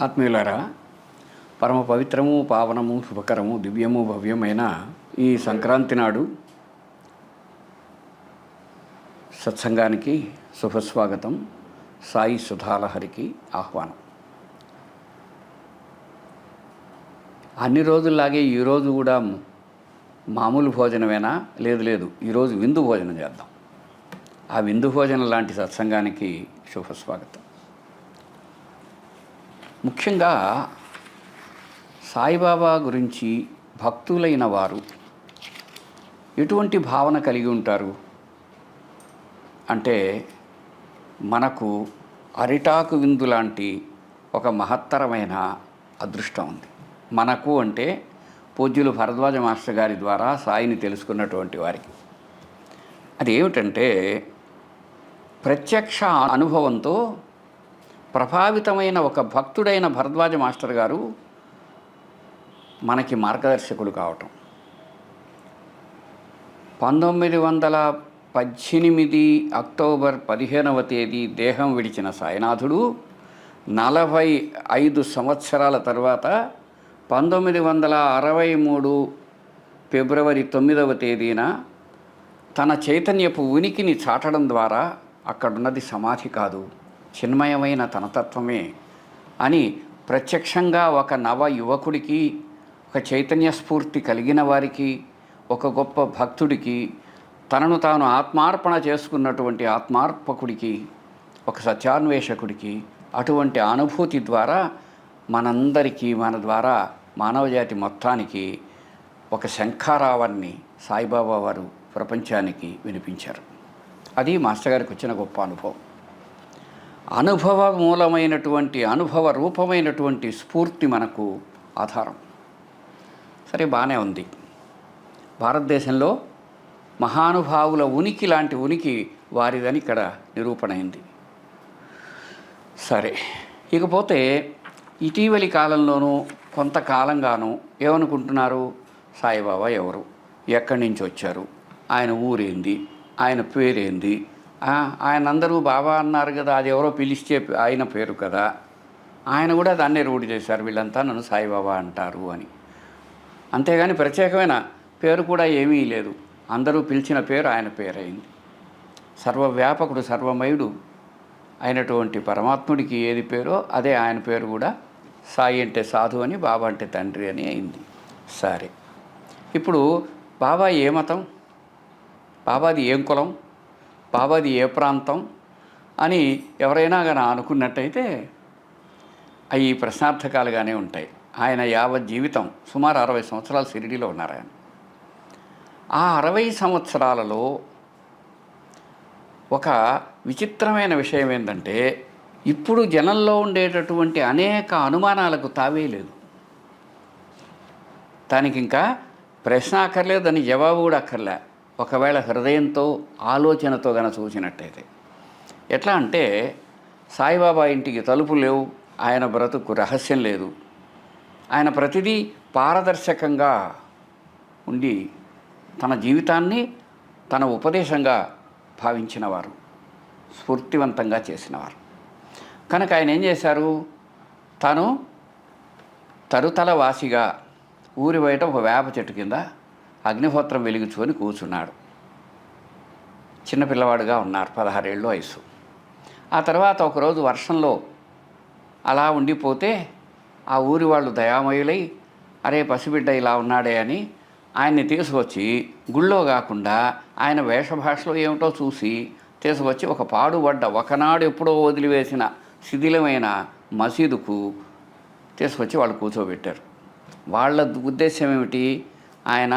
ఆత్మీయులారా, పరమ పవిత్రము, పావనము, శుభకరము, దివ్యము, భవ్యమైన ఈ సంక్రాంతి నాడు సత్సంగానికి శుభస్వాగతం. సాయి సుధాలహరికి ఆహ్వానం. అన్ని రోజుల్లాగే ఈరోజు కూడా మామూలు భోజనమేనా? లేదు, ఈరోజు విందు భోజనం చేద్దాం. ఆ విందు భోజనం లాంటి సత్సంగానికి శుభస్వాగతం. ముఖ్యంగా సాయిబాబా గురించి భక్తులైన వారు ఎటువంటి భావన కలిగి ఉంటారు అంటే, మనకు అరిటాకు విందు లాంటి ఒక మహత్తరమైన అదృష్టం ఉంది. మనకు అంటే పూజ్యులు భరద్వాజ మాస్టర్ గారి ద్వారా సాయిని తెలుసుకున్నటువంటి వారికి. అది ఏమిటంటే, ప్రత్యక్ష అనుభవంతో ప్రభావితమైన ఒక భక్తుడైన భరద్వాజ మాస్టర్ గారు మనకి మార్గదర్శకులు కావటం. 1918 అక్టోబర్ 15వ తేదీ దేహం విడిచిన సాయినాథుడు 45 సంవత్సరాల తర్వాత 1963 ఫిబ్రవరి 9వ తేదీన తన చైతన్యపు ఉనికిని చాటడం ద్వారా అక్కడున్నది సమాధి కాదు, చిన్మయమైన తనతత్వమే అని ప్రత్యక్షంగా ఒక నవ యువకుడికి, ఒక చైతన్య స్ఫూర్తి కలిగిన వారికి, ఒక గొప్ప భక్తుడికి, తనను తాను ఆత్మార్పణ చేసుకున్నటువంటి ఆత్మార్పకుడికి, ఒక సత్యాన్వేషకుడికి అటువంటి అనుభూతి ద్వారా మనందరికీ, మన ద్వారా మానవజాతి మొత్తానికి ఒక శంఖారావాన్ని సాయిబాబా వారు ప్రపంచానికి వినిపించారు. అది మాస్టర్ గారికి వచ్చిన గొప్ప అనుభవం. అనుభవ మూలమైనటువంటి, అనుభవ రూపమైనటువంటి స్ఫూర్తి మనకు ఆధారం. సరే, బాగానే ఉంది. భారతదేశంలో మహానుభావుల ఉనికి లాంటి ఉనికి వారిదని ఇక్కడ నిరూపణ అయింది. సరే, ఇకపోతే ఇటీవలి కాలంలోనూ కొంతకాలంగానూ ఏమనుకుంటున్నారు? సాయిబాబా ఎవరు, ఎక్కడి నుంచి వచ్చారు, ఆయన ఊరేంది, ఆయన పేరేంది, ఆయన అందరూ బాబా అన్నారు కదా, అది ఎవరో పిలిస్తే ఆయన పేరు కదా, ఆయన కూడా దాన్నే రూఢి చేశారు, వీళ్ళంతా నన్ను సాయిబాబా అంటారు అని. అంతేగాని ప్రత్యేకమైన పేరు కూడా ఏమీ లేదు. అందరూ పిలిచిన పేరు ఆయన పేరైంది. సర్వవ్యాపకుడు, సర్వమయుడు అయినటువంటి పరమాత్ముడికి ఏది పేరో అదే ఆయన పేరు కూడా. సాయి అంటే సాధు అని, బాబా అంటే తండ్రి అని అయింది. సరే, ఇప్పుడు బాబా ఏ మతం, బాబాది ఏం కులం, బాబాది ఏ ప్రాంతం అని ఎవరైనా కానీ అనుకున్నట్టయితే అవి ప్రశ్నార్థకాలుగానే ఉంటాయి. ఆయన యావత్ జీవితం సుమారు 60 సంవత్సరాలు షిరిడీలో ఉన్నారు. ఆయన ఆ 60 సంవత్సరాలలో ఒక విచిత్రమైన విషయం ఏంటంటే, ఇప్పుడు జనంలో ఉండేటటువంటి అనేక అనుమానాలకు తావే లేదు. దానికి ఇంకా ప్రశ్న అక్కర్లేదు, దానికి జవాబు కూడా అక్కర్లే. ఒకవేళ హృదయంతో, ఆలోచనతో గన చూసినట్టయితే. ఎట్లా అంటే, సాయిబాబా ఇంటికి తలుపులు లేవు, ఆయన బ్రతుకు రహస్యం లేదు. ఆయన ప్రతిదీ పారదర్శకంగా ఉండి తన జీవితాన్ని తన ఉపదేశంగా భావించినవారు, స్ఫూర్తివంతంగా చేసినవారు. కనుక ఆయన ఏం చేశారు? తాను తరుతల వాసిగా ఊరి బయట ఒక వేప చెట్టు కింద అగ్నిహోత్రం వెలిగించుకొని కూర్చున్నాడు. చిన్నపిల్లవాడుగా ఉన్నారు, 16 ఏళ్ళు వయసు. ఆ తర్వాత ఒకరోజు వర్షంలో అలా ఉండిపోతే ఆ ఊరి వాళ్ళు దయామయులై, అరే పసిబిడ్డ ఇలా ఉన్నాడే అని ఆయన్ని తీసుకొచ్చి గుళ్ళో కాకుండా ఆయన వేషభాషలో ఏమిటో చూసి తీసుకొచ్చి ఒక పాడుబడ్డ, ఒకనాడు ఎప్పుడో వదిలివేసిన శిథిలమైన మసీదుకు తీసుకొచ్చి వాళ్ళు కూర్చోబెట్టారు. వాళ్ళ ఉద్దేశం ఏమిటి? ఆయన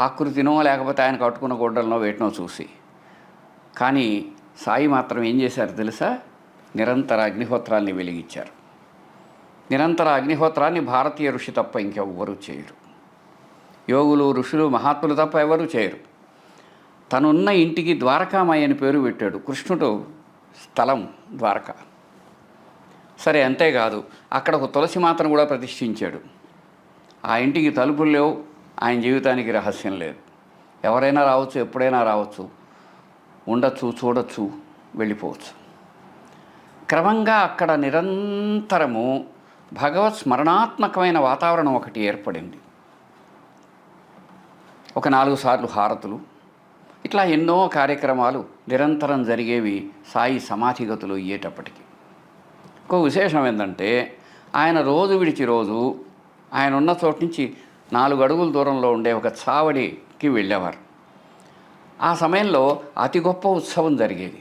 ఆకృతినో లేకపోతే ఆయన కట్టుకున్న గొడ్డలనో వేటినో చూసి. కానీ సాయి మాత్రం ఏం చేశారు తెలుసా? నిరంతర అగ్నిహోత్రాన్ని వెలిగించారు. నిరంతర అగ్నిహోత్రాన్ని భారతీయ ఋషి తప్ప ఇంకెవ్వరూ చేయరు. యోగులు, ఋషులు, మహాత్ములు తప్ప ఎవరూ చేయరు. తనున్న ఇంటికి ద్వారకామాయి అని పేరు పెట్టాడు. కృష్ణుడు స్థలం ద్వారక. సరే, అంతేకాదు, అక్కడ ఒక తులసి మాతను కూడా ప్రతిష్ఠించాడు. ఆ ఇంటికి తలుపులు లేవు, ఆయన జీవితానికి రహస్యం లేదు. ఎవరైనా రావచ్చు, ఎప్పుడైనా రావచ్చు, ఉండొచ్చు, చూడొచ్చు, వెళ్ళిపోవచ్చు. క్రమంగా అక్కడ నిరంతరము భగవత్ స్మరణాత్మకమైన వాతావరణం ఒకటి ఏర్పడింది. ఒక 4 సార్లు హారతులు, ఇట్లా ఎన్నో కార్యక్రమాలు నిరంతరం జరిగేవి సాయి సమాధిగతులు అయ్యేటప్పటికి. ఇంకో విశేషం ఏంటంటే, ఆయన రోజు విడిచి రోజు ఆయన ఉన్న చోటు నుంచి 4 అడుగుల దూరంలో ఉండే ఒక చావడికి వెళ్ళేవారు. ఆ సమయంలో అతి గొప్ప ఉత్సవం జరిగేది.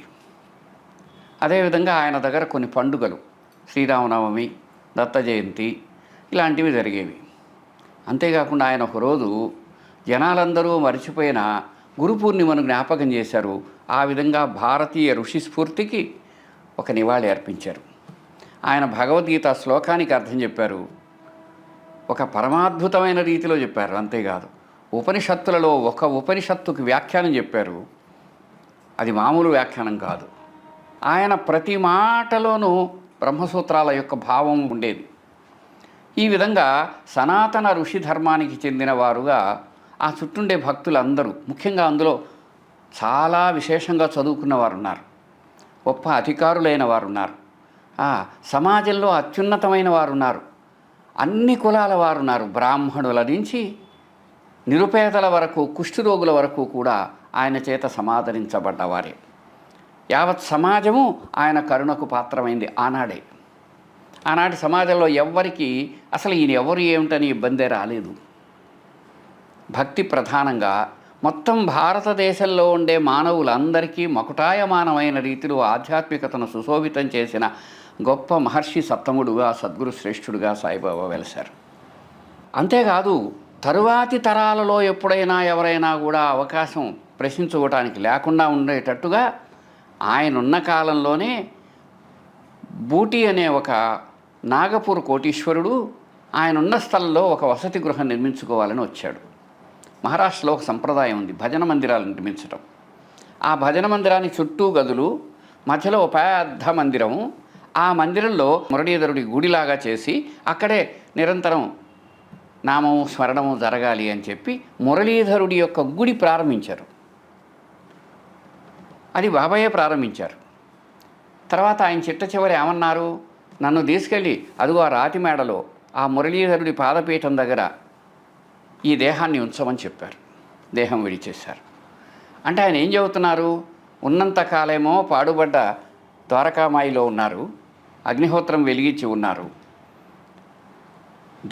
అదేవిధంగా ఆయన దగ్గర కొన్ని పండుగలు, శ్రీరామనవమి, దత్త జయంతి ఇలాంటివి జరిగేవి. అంతేకాకుండా ఆయన ఒకరోజు జనాలందరూ మర్చిపోయిన గురు పూర్ణిమను జ్ఞాపకం చేశారు. ఆ విధంగా భారతీయ ఋషి స్ఫూర్తికి ఒక నివాళి అర్పించారు. ఆయన భగవద్గీత శ్లోకానికి అర్థం చెప్పారు, ఒక పరమాద్భుతమైన రీతిలో చెప్పారు. అంతేకాదు, ఉపనిషత్తులలో ఒక ఉపనిషత్తుకి వ్యాఖ్యానం చెప్పారు. అది మామూలు వ్యాఖ్యానం కాదు. ఆయన ప్రతి మాటలోనూ బ్రహ్మసూత్రాల యొక్క భావం ఉండేది. ఈ విధంగా సనాతన ఋషి ధర్మానికి చెందిన వారుగా ఆ చుట్టుండే భక్తులందరూ, ముఖ్యంగా అందులో చాలా విశేషంగా చదువుకున్న వారు ఉన్నారు, గొప్ప అధికారులైన వారు ఉన్నారు, సమాజంలో అత్యున్నతమైన వారు ఉన్నారు, అన్ని కులాల వారు ఉన్నారు. బ్రాహ్మణుల నుంచి నిరుపేదల వరకు, కుష్ఠరోగుల వరకు కూడా ఆయన చేత సమాదరించబడ్డవారే. యావత్ సమాజము ఆయన కరుణకు పాత్రమైంది ఆనాడే. ఆనాటి సమాజంలో ఎవ్వరికి అసలు ఈయన ఎవరు ఏమిటని ఇబ్బందే రాలేదు. భక్తి ప్రధానంగా మొత్తం భారతదేశంలో ఉండే మానవులందరికీ మకుటాయమానమైన రీతిలో ఆధ్యాత్మికతను సుశోభితం చేసిన గొప్ప మహర్షి సత్తముడుగా, సద్గురు శ్రేష్ఠుడుగా సాయిబాబా వెలిశారు. అంతేకాదు, తరువాతి తరాలలో ఎప్పుడైనా ఎవరైనా కూడా అవకాశం ప్రశ్నించుకోవటానికి లేకుండా ఉండేటట్టుగా ఆయన ఉన్న కాలంలోనే బూటి అనే ఒక నాగపూర్ కోటీశ్వరుడు ఆయన ఉన్న స్థలంలో ఒక వసతి గృహం నిర్మించుకోవాలని వచ్చాడు. మహారాష్ట్రలో ఒక సంప్రదాయం ఉంది, భజన మందిరాలు నిర్మించడం. ఆ భజన మందిరానికి చుట్టూ గదులు, మధ్యలో ఒక పెద్ద మందిరం. ఆ మందిరంలో మురళీధరుడి గుడిలాగా చేసి అక్కడే నిరంతరం నామము స్మరణము జరగాలి అని చెప్పి మురళీధరుడి యొక్క గుడి ప్రారంభించారు. అది బాబాయే ప్రారంభించారు. తర్వాత ఆయన చిట్ట చివరి ఏమన్నారు, నన్ను తీసుకెళ్ళి అదిగో ఆ రాతి మేడలో ఆ మురళీధరుడి పాదపీఠం దగ్గర ఈ దేహాన్ని ఉంచమని చెప్పారు. దేహం విడిచేశారు. అంటే ఆయన ఏం చెబుతున్నారు, ఉన్నంతకాలేమో పాడుబడ్డ ద్వారకామాయిలో ఉన్నారు, అగ్నిహోత్రం వెలిగించి ఉన్నారు.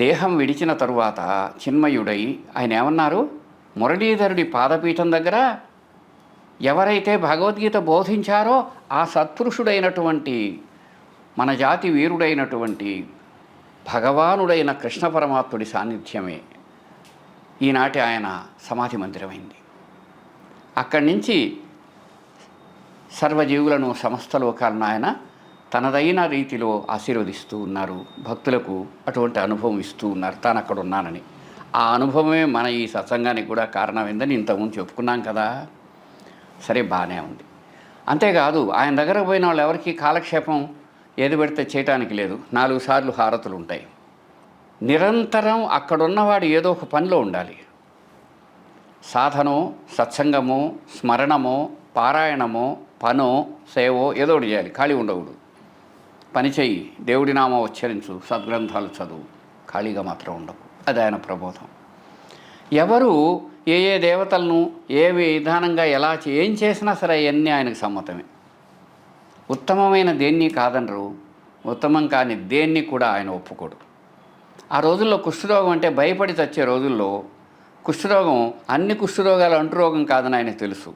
దేహం విడిచిన తరువాత చిన్మయుడై ఆయన ఏమన్నారు, మురళీధరుడి పాదపీఠం దగ్గర ఎవరైతే భగవద్గీత బోధించారో ఆ సత్పురుషుడైనటువంటి, మన జాతి వీరుడైనటువంటి భగవానుడైన కృష్ణ పరమాత్ముడి సాన్నిధ్యమే ఈనాటి ఆయన సమాధి మందిరమైంది. అక్కడి నుంచి సర్వజీవులను, సమస్త లోకాలను ఆయన తనదైన రీతిలో ఆశీర్వదిస్తూ ఉన్నారు. భక్తులకు అటువంటి అనుభవం ఇస్తూ ఉన్నారు, తాను అక్కడ ఉన్నానని. ఆ అనుభవమే మన ఈ సత్సంగానికి కూడా కారణమైందని ఇంతకుముందు చెప్పుకున్నాం కదా. సరే, బాగానే ఉంది. అంతేకాదు, ఆయన దగ్గరకు పోయిన వాళ్ళు ఎవరికి కాలక్షేపం ఏది పెడితే చేయటానికి లేదు. 4 సార్లు హారతులు ఉంటాయి. నిరంతరం అక్కడున్నవాడు ఏదో ఒక పనిలో ఉండాలి. సాధనో, సత్సంగమో, స్మరణమో, పారాయణమో, పనో, సేవో ఏదో ఒకటి చేయాలి. ఖాళీ ఉండకూడదు. పని చెయ్యి, దేవుడి నామం ఉచ్చరించు, సద్గ్రంథాలు చదువు, ఖాళీగా మాత్రం ఉండకు. అది ఆయన ప్రబోధం. ఎవరు ఏ ఏ దేవతలను ఏ విధానంగా ఎలా ఏం చేసినా సరే అవన్నీ ఆయనకు సమ్మతమే. ఉత్తమమైన దేన్ని కాదనరు, ఉత్తమం కాని దేన్ని కూడా ఆయన ఒప్పుకోడు. ఆ రోజుల్లో కుష్ఠరోగం అంటే భయపడి చచ్చే రోజుల్లో కుష్ఠరోగం అన్ని కుష్ఠరోగాలు అంటురోగం కాదని ఆయనకు తెలుసు.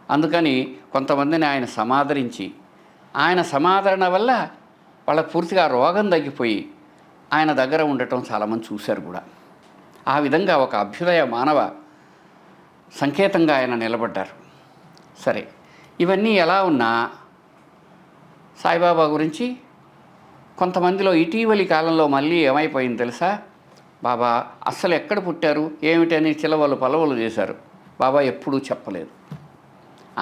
అందుకని కొంతమందిని ఆయన సమాదరించి, ఆయన సమాదరణ వల్ల వాళ్ళకు పూర్తిగా రోగం తగ్గిపోయి ఆయన దగ్గర ఉండటం చాలామంది చూశారు కూడా. ఆ విధంగా ఒక అభ్యుదయ మానవ సంకేతంగా ఆయన నిలబడ్డారు. సరే, ఇవన్నీ ఎలా ఉన్నా సాయిబాబా గురించి కొంతమందిలో ఇటీవలి కాలంలో మళ్ళీ ఏమైపోయింది తెలుసా, బాబా అస్సలు ఎక్కడ పుట్టారు ఏమిటని చిలవలు పలవలు చేశారు. బాబా ఎప్పుడూ చెప్పలేదు.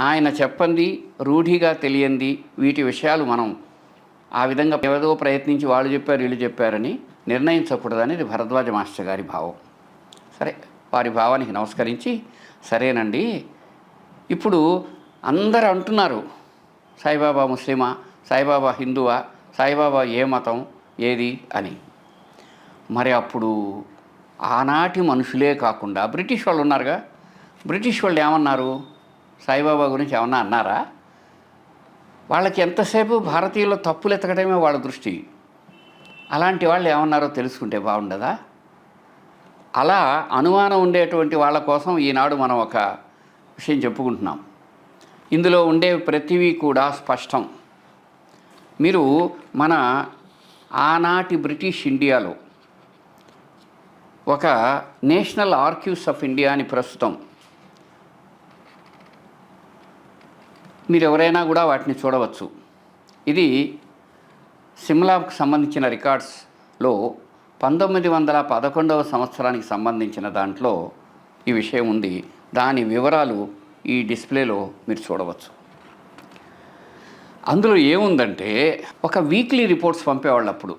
ఆయన చెప్పంది, రూఢిగా తెలియంది వీటి విషయాలు మనం ఆ విధంగా ఏదో ప్రయత్నించి వాళ్ళు చెప్పారు వీళ్ళు చెప్పారని నిర్ణయించకూడదనేది భరద్వాజ మాస్టర్ గారి భావం. సరే, వారి భావానికి నమస్కరించి, సరేనండి, ఇప్పుడు అందరూ అంటున్నారు సాయిబాబా ముస్లిమా, సాయిబాబా హిందువా, సాయిబాబా ఏ మతం ఏది అని. మరి అప్పుడు ఆనాటి మనుషులే కాకుండా బ్రిటిష్ వాళ్ళు ఉన్నారుగా, బ్రిటిష్ వాళ్ళు ఏమన్నారు? సాయిబాబా గురించి ఏమన్నా అన్నారా? వాళ్ళకి ఎంతసేపు భారతీయుల తప్పులు ఎతకడమే వాళ్ళ దృష్టి. అలాంటి వాళ్ళు ఏమన్నారో తెలుసుకుంటే బాగుండదా? అలా అనుమానం ఉండేటువంటి వాళ్ళ కోసం ఈనాడు మనం ఒక విషయం చెప్పుకుంటున్నాం. ఇందులో ఉండే ప్రతివి కూడా స్పష్టం. మీరు మన ఆనాటి బ్రిటిష్ ఇండియాలో ఒక నేషనల్ ఆర్కీవ్స్ ఆఫ్ ఇండియా అని ప్రస్తుతం, మీరు ఎవరైనా కూడా వాటిని చూడవచ్చు. ఇది సిమ్లాకు సంబంధించిన రికార్డ్స్లో 1911 సంవత్సరానికి సంబంధించిన దాంట్లో ఈ విషయం ఉంది. దాని వివరాలు ఈ డిస్ప్లేలో మీరు చూడవచ్చు. అందులో ఏముందంటే, ఒక వీక్లీ రిపోర్ట్స్ పంపేవాళ్ళు అప్పుడు.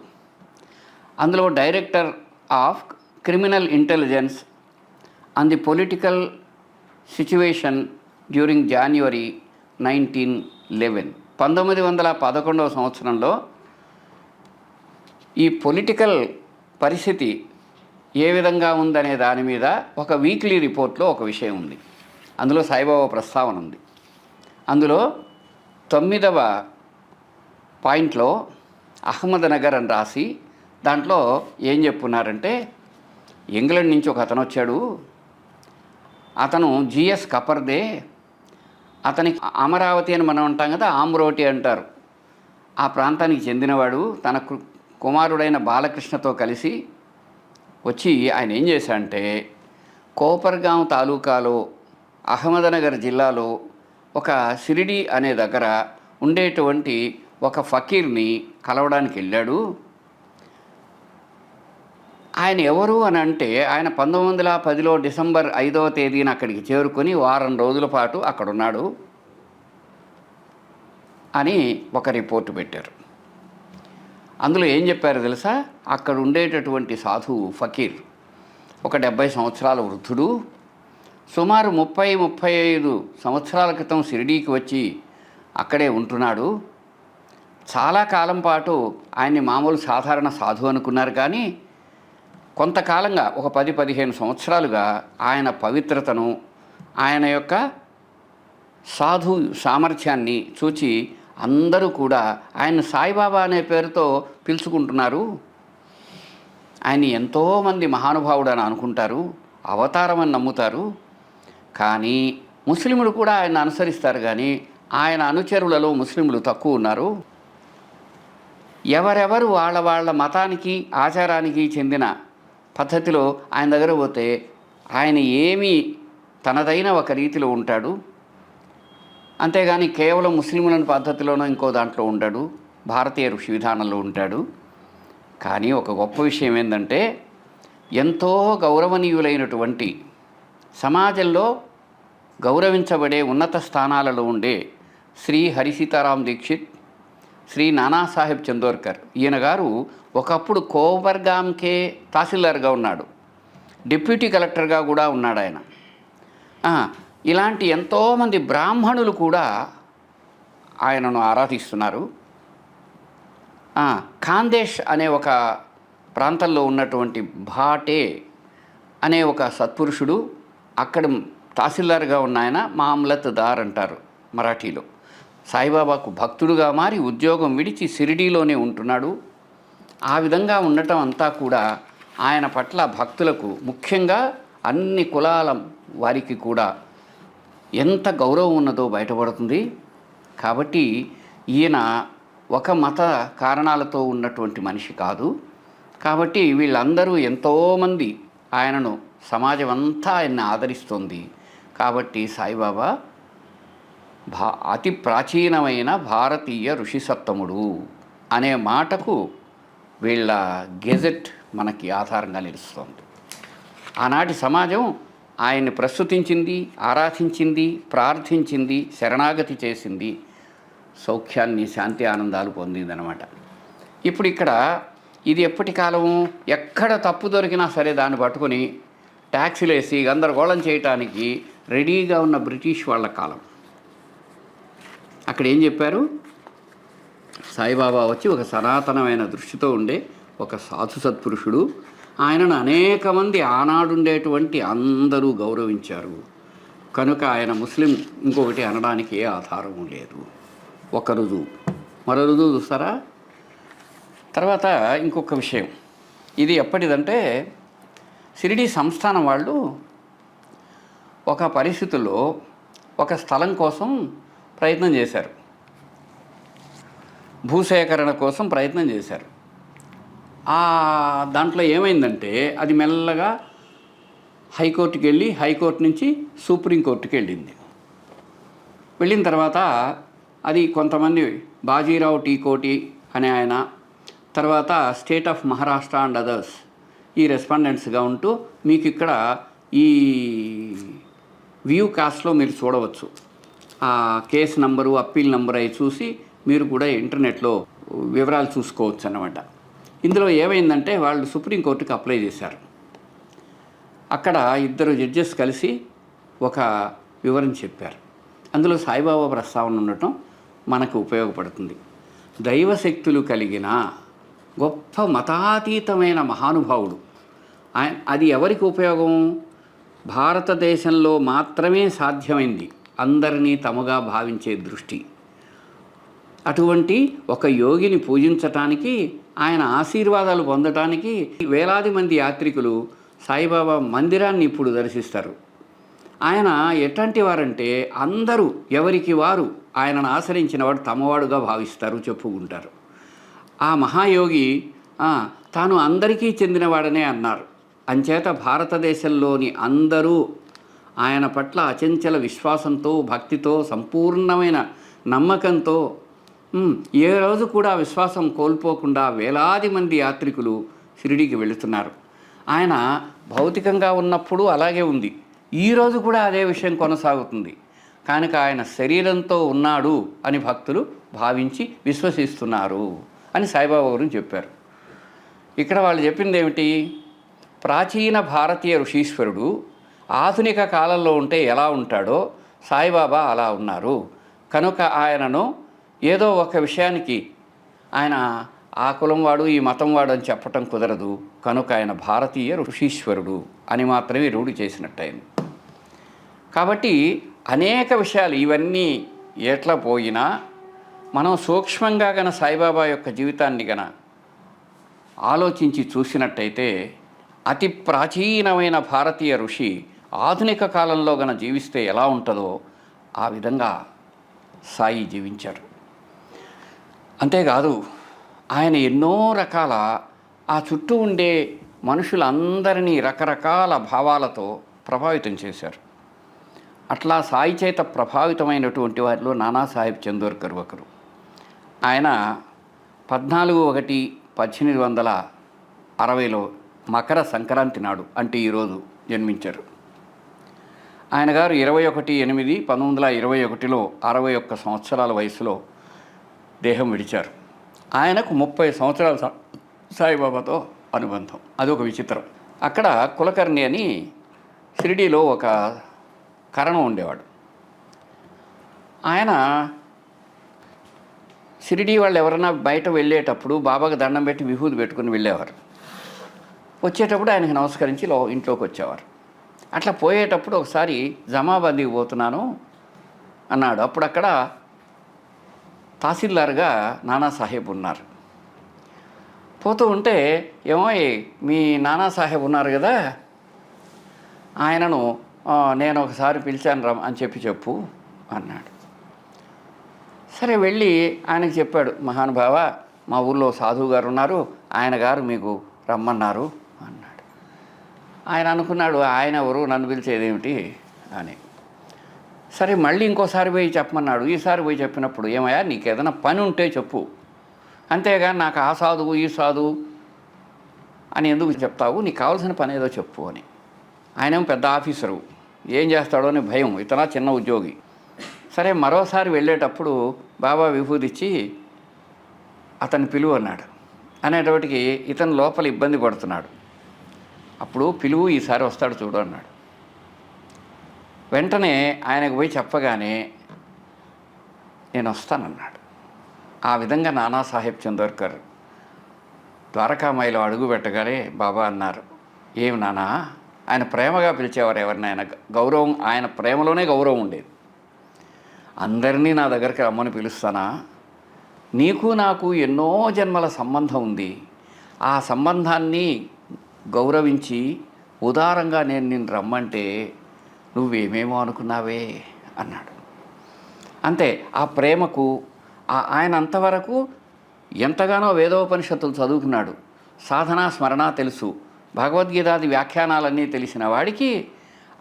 అందులో director of criminal intelligence and the political situation during January 1911, 1911 సంవత్సరంలో ఈ పొలిటికల్ పరిస్థితి ఏ విధంగా ఉందనే దాని మీద ఒక వీక్లీ రిపోర్ట్లో ఒక విషయం ఉంది. అందులో సాయిబాబా ప్రస్తావన ఉంది. అందులో 9వ పాయింట్లో అహ్మద్నగర్ అని రాసి దాంట్లో ఏం చెప్పున్నారంటే, ఇంగ్లాండ్ నుంచి ఒక అతను వచ్చాడు, అతను జిఎస్ కపర్దే, అతనికి అమరావతి అని మనం అంటాం కదా, ఆమ్రోటి అంటారు, ఆ ప్రాంతానికి చెందినవాడు. తన కుమారుడైన బాలకృష్ణతో కలిసి వచ్చి ఆయన ఏం చేశాడంటే, కోపర్గాం తాలూకాలో అహ్మద్నగర్ జిల్లాలో ఒక సిరిడి అనే దగ్గర ఉండేటువంటి ఒక ఫకీర్ని కలవడానికి వెళ్ళాడు. ఆయన ఎవరు అని అంటే, ఆయన 1910 డిసెంబర్ 5వ తేదీన అక్కడికి చేరుకొని వారం రోజుల పాటు అక్కడున్నాడు అని ఒక రిపోర్టు పెట్టారు. అందులో ఏం చెప్పారు తెలుసా? అక్కడ ఉండేటటువంటి సాధువు ఫకీర్ ఒక 70 సంవత్సరాల వృద్ధుడు, సుమారు 30-35 సంవత్సరాల క్రితం షిరిడీకి వచ్చి అక్కడే ఉంటున్నాడు. చాలా కాలం పాటు ఆయన్ని మామూలు సాధారణ సాధువు అనుకున్నారు, కానీ కొంతకాలంగా ఒక 10-15 సంవత్సరాలుగా ఆయన పవిత్రతను, ఆయన యొక్క సాధు సామర్థ్యాన్ని చూచి అందరూ కూడా ఆయన సాయిబాబా అనే పేరుతో పిలుచుకుంటున్నారు. ఆయన ఎంతోమంది మహానుభావుడు అని అనుకుంటారు, అవతారం అని నమ్ముతారు. కానీ ముస్లింలు కూడా ఆయన అనుసరిస్తారు, కానీ ఆయన అనుచరులలో ముస్లింలు తక్కువ ఉన్నారు. ఎవరెవరు వాళ్ళ మతానికి ఆచారానికి చెందిన పద్ధతిలో ఆయన దగ్గర పోతే ఆయన ఏమీ తనదైన ఒక రీతిలో ఉంటాడు, అంతేగాని కేవలం ముస్లింలను పద్ధతిలోనో ఇంకో దాంట్లో ఉంటాడు, భారతీయ ఋషి విధానంలో ఉంటాడు. కానీ ఒక గొప్ప విషయం ఏంటంటే, ఎంతో గౌరవనీయులైనటువంటి సమాజంలో గౌరవించబడే ఉన్నత స్థానాలలో ఉండే శ్రీ హరి సీతారాం దీక్షిత్, శ్రీ నానాసాహెబ్ చందోర్కర్, ఈయన గారు ఒకప్పుడు కోపర్గాంకే తహసీల్దార్గా ఉన్నాడు, డిప్యూటీ కలెక్టర్గా కూడా ఉన్నాడు ఆయన. ఇలాంటి ఎంతోమంది బ్రాహ్మణులు కూడా ఆయనను ఆరాధిస్తున్నారు. ఖాందేశ్ అనే ఒక ప్రాంతంలో ఉన్నటువంటి భాటే అనే ఒక సత్పురుషుడు, అక్కడ తహసీల్దార్గా ఉన్న ఆయన మామ్లత్దార్ అంటారు మరాఠీలో, సాయిబాబాకు భక్తుడుగా మారి ఉద్యోగం విడిచి షిరిడీలోనే ఉంటున్నాడు. ఆ విధంగా ఉండటం అంతా కూడా ఆయన పట్ల భక్తులకు, ముఖ్యంగా అన్ని కులాల వారికి కూడా ఎంత గౌరవం ఉన్నదో బయటపడుతుంది. కాబట్టి ఈయన ఒక మత కారణాలతో ఉన్నటువంటి మనిషి కాదు. కాబట్టి వీళ్ళందరూ ఎంతోమంది ఆయనను, సమాజం అంతా ఆయన్ని ఆదరిస్తుంది. కాబట్టి సాయిబాబా అతి ప్రాచీనమైన భారతీయ ఋషి సప్తముడు అనే మాటకు వీళ్ళ గెజెట్ మనకి ఆధారంగా నిలుస్తుంది. ఆనాటి సమాజం ఆయన్ని ప్రస్తుతించింది, ఆరాధించింది, ప్రార్థించింది, శరణాగతి చేసింది, సౌఖ్యాన్ని, శాంతి, ఆనందాలు పొందిందనమాట. ఇప్పుడు ఇక్కడ ఇది ఎప్పటి కాలము, ఎక్కడ తప్పు దొరికినా సరే దాన్ని పట్టుకొని ట్యాక్సీలు వేసి గందరగోళం చేయటానికి రెడీగా ఉన్న బ్రిటిష్ వాళ్ళ కాలం. అక్కడ ఏం చెప్పారు? సాయిబాబా వచ్చి ఒక సనాతనమైన దృష్టితో ఉండే ఒక సాధు సత్పురుషుడు, ఆయనను అనేక మంది ఆనాడుండేటువంటి అందరూ గౌరవించారు. కనుక ఆయన ముస్లిం ఇంకొకటి అనడానికి ఏ ఆధారం లేదు. ఒక రుజువు. మరో రుజువు చూస్తారా? తర్వాత ఇంకొక విషయం, ఇది ఎప్పటిదంటే షిరిడీ సంస్థానం వాళ్ళు ఒక పరిస్థితుల్లో ఒక స్థలం కోసం ప్రయత్నం చేశారు, భూసేకరణ కోసం ప్రయత్నం చేశారు. దాంట్లో ఏమైందంటే అది మెల్లగా హైకోర్టుకి వెళ్ళి హైకోర్టు నుంచి సుప్రీంకోర్టుకి వెళ్ళింది. వెళ్ళిన తర్వాత అది కొంతమంది బాజీరావు టీ కోటి అనే ఆయన, తర్వాత state of Maharashtra and others ఈ రెస్పాండెంట్స్గా ఉంటూ మీకు ఇక్కడ ఈ వ్యూ కాస్ట్లో మీరు చూడవచ్చు. ఆ కేసు నంబరు, అప్పీల్ నంబర్ అవి చూసి మీరు కూడా ఇంటర్నెట్లో వివరాలు చూసుకోవచ్చు అన్నమాట. ఇందులో ఏమైందంటే వాళ్ళు సుప్రీంకోర్టుకి అప్లై చేశారు. అక్కడ ఇద్దరు జడ్జెస్ కలిసి ఒక వివరణ చెప్పారు. అందులో సాయిబాబా ప్రస్తావన ఉండటం మనకు ఉపయోగపడుతుంది. దైవశక్తులు కలిగిన గొప్ప మతాతీతమైన మహానుభావుడు. అది ఎవరికి ఉపయోగం? భారతదేశంలో మాత్రమే సాధ్యమైంది అందరినీ తమగా భావించే దృష్టి. అటువంటి ఒక యోగిని పూజించటానికి, ఆయన ఆశీర్వాదాలు పొందటానికి వేలాది మంది యాత్రికులు సాయిబాబా మందిరాన్ని ఇప్పుడు దర్శిస్తారు. ఆయన ఎట్లాంటి వారంటే అందరూ ఎవరికి వారు ఆయనను ఆశ్రయించిన వాడు తమవాడుగా భావిస్తారు, చెప్పుకుంటారు. ఆ మహాయోగి తాను అందరికీ చెందినవాడనే అన్నారు. అంచేత భారతదేశంలోని అందరూ ఆయన పట్ల అచంచల విశ్వాసంతో, భక్తితో, సంపూర్ణమైన నమ్మకంతో ఏ రోజు కూడా విశ్వాసం కోల్పోకుండా వేలాది మంది యాత్రికులు షిరిడీకి వెళుతున్నారు. ఆయన భౌతికంగా ఉన్నప్పుడు అలాగే ఉంది, ఈరోజు కూడా అదే విషయం కొనసాగుతుంది. కనుక ఆయన శరీరంతో ఉన్నాడు అని భక్తులు భావించి విశ్వసిస్తున్నారు అని సాయిబాబా గురించి చెప్పారు. ఇక్కడ వాళ్ళు చెప్పింది ఏమిటి? ప్రాచీన భారతీయ ఋషీశ్వరుడు ఆధునిక కాలంలో ఉంటే ఎలా ఉంటాడో సాయిబాబా అలా ఉన్నారు. కనుక ఆయనను ఏదో ఒక విషయానికి ఆయన ఆ కులం వాడు, ఈ మతం వాడు అని చెప్పటం కుదరదు. కనుక ఆయన భారతీయ ఋషీశ్వరుడు అని మాత్రమే రూఢి చేసినట్టయింది. కాబట్టి అనేక విషయాలు ఇవన్నీ ఎట్లా పోయినా మనం సూక్ష్మంగా గన సాయిబాబా యొక్క జీవితాన్ని గన ఆలోచించి చూసినట్టయితే అతి ప్రాచీనమైన భారతీయ ఋషి ఆధునిక కాలంలో గన జీవిస్తే ఎలా ఉంటుందో ఆ విధంగా సాయి జీవించారు. అంతేకాదు ఆయన ఎన్నో రకాల ఆ చుట్టూ ఉండే మనుషులందరినీ రకరకాల భావాలతో ప్రభావితం చేశారు. అట్లా సాయి చేత ప్రభావితమైనటువంటి వారిలో నానాసాహెబ్ చందోర్కర్ ఒకరు. ఆయన 14/1/1860 మకర సంక్రాంతి నాడు, అంటే ఈరోజు జన్మించారు. ఆయన గారు 21/8/1921 61 సంవత్సరాల వయసులో దేహం విడిచారు. ఆయనకు 30 సంవత్సరాల సాయిబాబాతో అనుబంధం. అదొక విచిత్రం. అక్కడ కులకర్ణి అని షిరిడీలో ఒక కరణం ఉండేవాడు. ఆయన షిరిడీ వాళ్ళు ఎవరైనా బయట వెళ్ళేటప్పుడు బాబాకి దండం పెట్టి విభూతి పెట్టుకుని వెళ్ళేవారు. వచ్చేటప్పుడు ఆయనకు నమస్కరించి ఇంట్లోకి వచ్చేవారు. అట్లా పోయేటప్పుడు ఒకసారి జమాబందీకి పోతున్నాను అన్నాడు. అప్పుడు అక్కడ తహసీల్దార్గా నానాసాహెబ్ ఉన్నారు. పోతూ ఉంటే ఏమో మీ నానాసాహెబ్ ఉన్నారు కదా, ఆయనను నేను ఒకసారి పిలిచాను రా అని చెప్పు అన్నాడు. సరే వెళ్ళి ఆయనకు చెప్పాడు, మహానుభావ మా ఊళ్ళో సాధువు గారు ఉన్నారు, ఆయన గారు మీకు రమ్మన్నారు అన్నాడు. ఆయన అనుకున్నాడు, ఆయన ఎవరు నన్ను పిలిచేదేమిటి అని. సరే మళ్ళీ ఇంకోసారి పోయి చెప్పమన్నాడు. ఈసారి పోయి చెప్పినప్పుడు, ఏమయ్యా నీకు ఏదైనా పని ఉంటే చెప్పు, అంతేగాని నాకు ఆ సాధువు ఈ సాధువు అని ఎందుకు చెప్తావు, నీకు కావాల్సిన పని ఏదో చెప్పు అని. ఆయనేమో పెద్ద ఆఫీసరు, ఏం చేస్తాడో అని భయం, ఇతనా చిన్న ఉద్యోగి. సరే మరోసారి వెళ్ళేటప్పుడు బాబా విభూతిచ్చి అతన్ని పిలువు అన్నాడు. అనేటప్పటికి ఇతను లోపల ఇబ్బంది పడుతున్నాడు. అప్పుడు పిలువు, ఈసారి వస్తాడు చూడు అన్నాడు. వెంటనే ఆయనకు పోయి చెప్పగానే నేను వస్తానన్నాడు. ఆ విధంగా నానాసాహెబ్ చందోర్కర్ ద్వారకామాయిలో అడుగు పెట్టగానే బాబా అన్నారు, ఏమి నానా? ఆయన ప్రేమగా పిలిచేవారు ఎవరిని, ఆయన గౌరవం, ఆయన ప్రేమలోనే గౌరవం ఉండేది. అందరినీ నా దగ్గరికి రమ్మని పిలుస్తానా? నీకు నాకు ఎన్నో జన్మల సంబంధం ఉంది. ఆ సంబంధాన్ని గౌరవించి ఉదారంగా నేను నిన్ను రమ్మంటే నువ్వేమేమో అనుకున్నావే అన్నాడు. అంతే, ఆ ప్రేమకు ఆయన అంతవరకు ఎంతగానో వేదోపనిషత్తులు చదువుకున్నాడు, సాధన స్మరణ తెలుసు, భగవద్గీతాది వ్యాఖ్యానాలన్నీ తెలిసిన వాడికి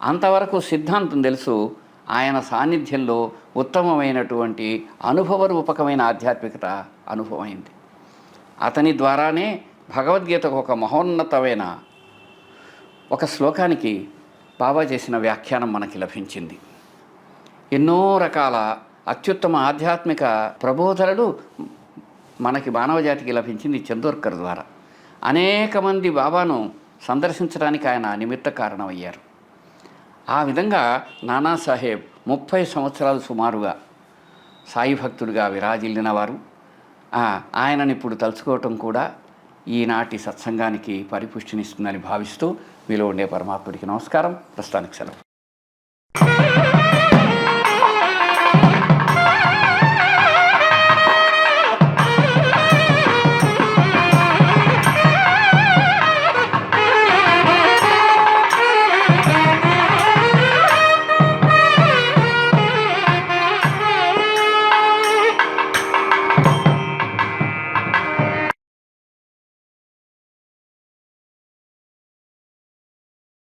అంతవరకు సిద్ధాంతం తెలుసు. ఆయన సాన్నిధ్యంలో ఉత్తమమైనటువంటి అనుభవరూపకమైన ఆధ్యాత్మికత అనుభవమైంది. అతని ద్వారానే భగవద్గీతకు ఒక మహోన్నతమైన ఒక శ్లోకానికి బాబా చేసిన వ్యాఖ్యానం మనకి లభించింది. ఎన్నో రకాల అత్యుత్తమ ఆధ్యాత్మిక ప్రబోధనలు మనకి మానవజాతికి లభించింది చందోర్కర్ ద్వారా. అనేక మంది బాబాను సందర్శించడానికి ఆయన నిమిత్త కారణమయ్యారు. ఆ విధంగా నానాసాహెబ్ 30 సంవత్సరాలు సుమారుగా సాయి భక్తుడిగా విరాజిల్లిన వారు. ఆయనని ఇప్పుడు తలుచుకోవటం కూడా ఈనాటి సత్సంగానికి పరిపుష్టినిస్తుందని భావిస్తూ మీలో ఉండే పరమాత్ముడికి నమస్కారం. ప్రస్తుతానికి సెలవు.